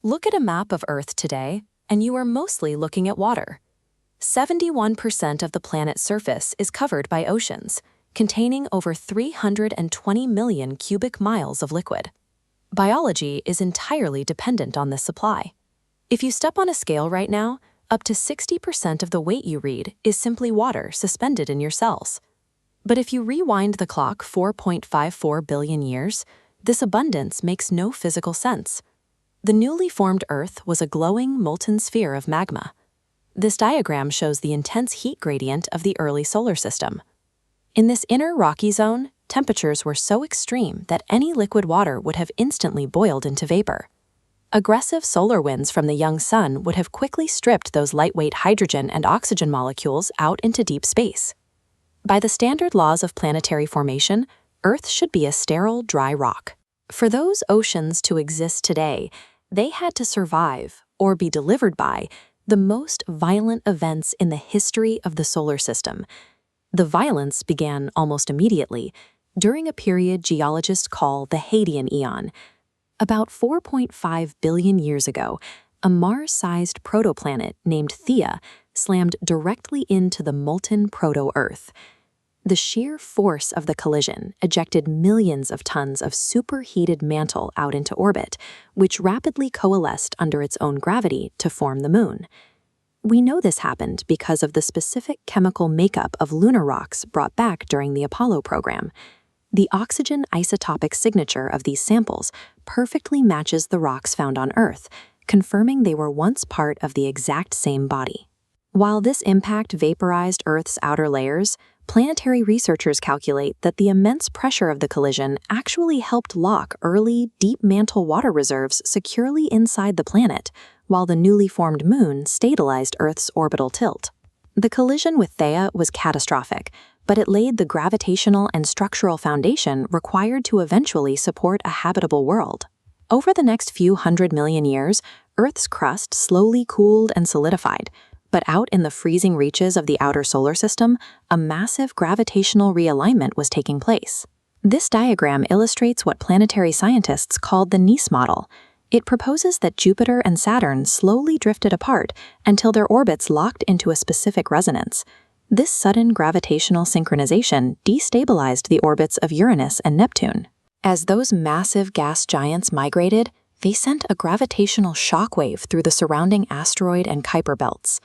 Look at a map of Earth today, and you are mostly looking at water. 71% of the planet's surface is covered by oceans, containing over 320 million cubic miles of liquid. Biology is entirely dependent on this supply. If you step on a scale right now, up to 60% of the weight you read is simply water suspended in your cells. But if you rewind the clock 4.54 billion years, this abundance makes no physical sense. The newly formed Earth was a glowing, molten sphere of magma. This diagram shows the intense heat gradient of the early solar system. In this inner rocky zone, temperatures were so extreme that any liquid water would have instantly boiled into vapor. Aggressive solar winds from the young sun would have quickly stripped those lightweight hydrogen and oxygen molecules out into deep space. By the standard laws of planetary formation, Earth should be a sterile, dry rock. For those oceans to exist today, they had to survive, or be delivered by, the most violent events in the history of the solar system. The violence began almost immediately, during a period geologists call the Hadean Eon. About 4.5 billion years ago, a Mars-sized protoplanet named Theia slammed directly into the molten proto-Earth. The sheer force of the collision ejected millions of tons of superheated mantle out into orbit, which rapidly coalesced under its own gravity to form the Moon. We know this happened because of the specific chemical makeup of lunar rocks brought back during the Apollo program. The oxygen isotopic signature of these samples perfectly matches the rocks found on Earth, confirming they were once part of the exact same body. While this impact vaporized Earth's outer layers, planetary researchers calculate that the immense pressure of the collision actually helped lock early, deep mantle water reserves securely inside the planet, while the newly formed Moon stabilized Earth's orbital tilt. The collision with Theia was catastrophic, but it laid the gravitational and structural foundation required to eventually support a habitable world. Over the next few 100 million years, Earth's crust slowly cooled and solidified, but out in the freezing reaches of the outer solar system, a massive gravitational realignment was taking place. This diagram illustrates what planetary scientists called the Nice model. It proposes that Jupiter and Saturn slowly drifted apart until their orbits locked into a specific resonance. This sudden gravitational synchronization destabilized the orbits of Uranus and Neptune. As those massive gas giants migrated, they sent a gravitational shockwave through the surrounding asteroid and Kuiper belts.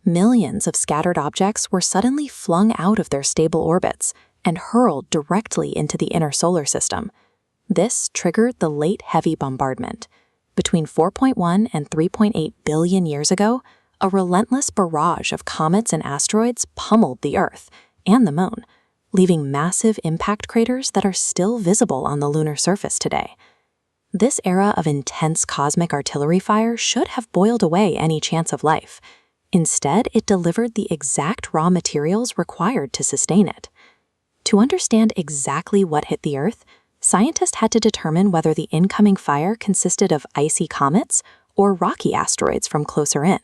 Millions of scattered objects were suddenly flung out of their stable orbits and hurled directly into the inner solar system. This triggered the Late Heavy Bombardment. Between 4.1 and 3.8 billion years ago, a relentless barrage of comets and asteroids pummeled the Earth and the Moon, leaving massive impact craters that are still visible on the lunar surface today. This era of intense cosmic artillery fire should have boiled away any chance of life. Instead, it delivered the exact raw materials required to sustain it. To understand exactly what hit the Earth, scientists had to determine whether the incoming fire consisted of icy comets or rocky asteroids from closer in.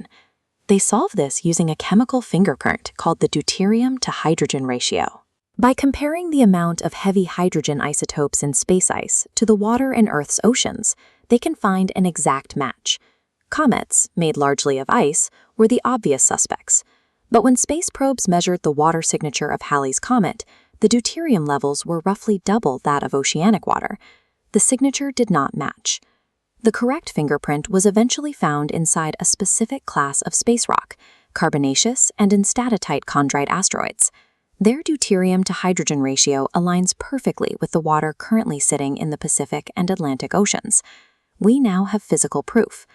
They solved this using a chemical fingerprint called the deuterium to hydrogen ratio. By comparing the amount of heavy hydrogen isotopes in space ice to the water in Earth's oceans, they can find an exact match. Comets, made largely of ice, were the obvious suspects. But when space probes measured the water signature of Halley's Comet, the deuterium levels were roughly double that of oceanic water. The signature did not match. The correct fingerprint was eventually found inside a specific class of space rock, carbonaceous and instatatite chondrite asteroids. Their deuterium to hydrogen ratio aligns perfectly with the water currently sitting in the Pacific and Atlantic Oceans. We now have physical proof.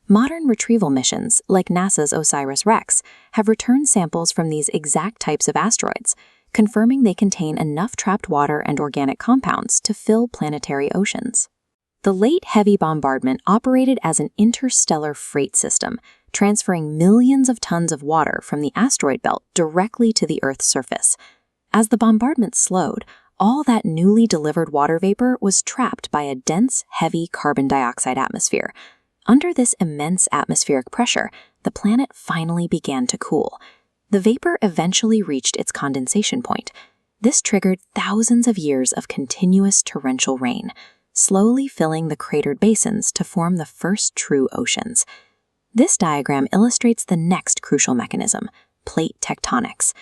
Modern retrieval missions, like NASA's OSIRIS-REx, have returned samples from these exact types of asteroids, confirming they contain enough trapped water and organic compounds to fill planetary oceans. The Late Heavy Bombardment operated as an interstellar freight system, transferring millions of tons of water from the asteroid belt directly to the Earth's surface. As the bombardment slowed, all that newly delivered water vapor was trapped by a dense, heavy carbon dioxide atmosphere. Under this immense atmospheric pressure, the planet finally began to cool. The vapor eventually reached its condensation point. This triggered thousands of years of continuous torrential rain. slowly filling the cratered basins to form the first true oceans. This diagram illustrates the next crucial mechanism, plate tectonics.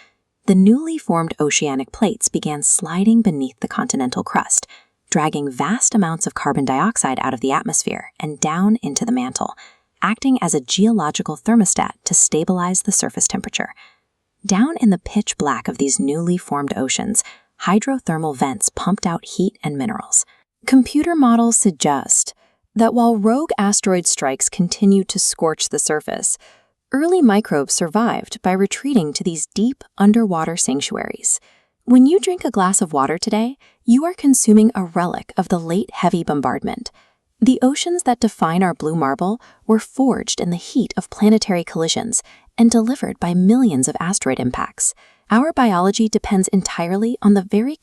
The newly formed oceanic plates began sliding beneath the continental crust, dragging vast amounts of carbon dioxide out of the atmosphere and down into the mantle, acting as a geological thermostat to stabilize the surface temperature. Down in the pitch black of these newly formed oceans, hydrothermal vents pumped out heat and minerals. Computer models suggest that while rogue asteroid strikes continued to scorch the surface, early microbes survived by retreating to these deep underwater sanctuaries. When you drink a glass of water today, you are consuming a relic of the late heavy bombardment. The oceans that define our blue marble were forged in the heat of planetary collisions and delivered by millions of asteroid impacts. Our biology depends entirely on the very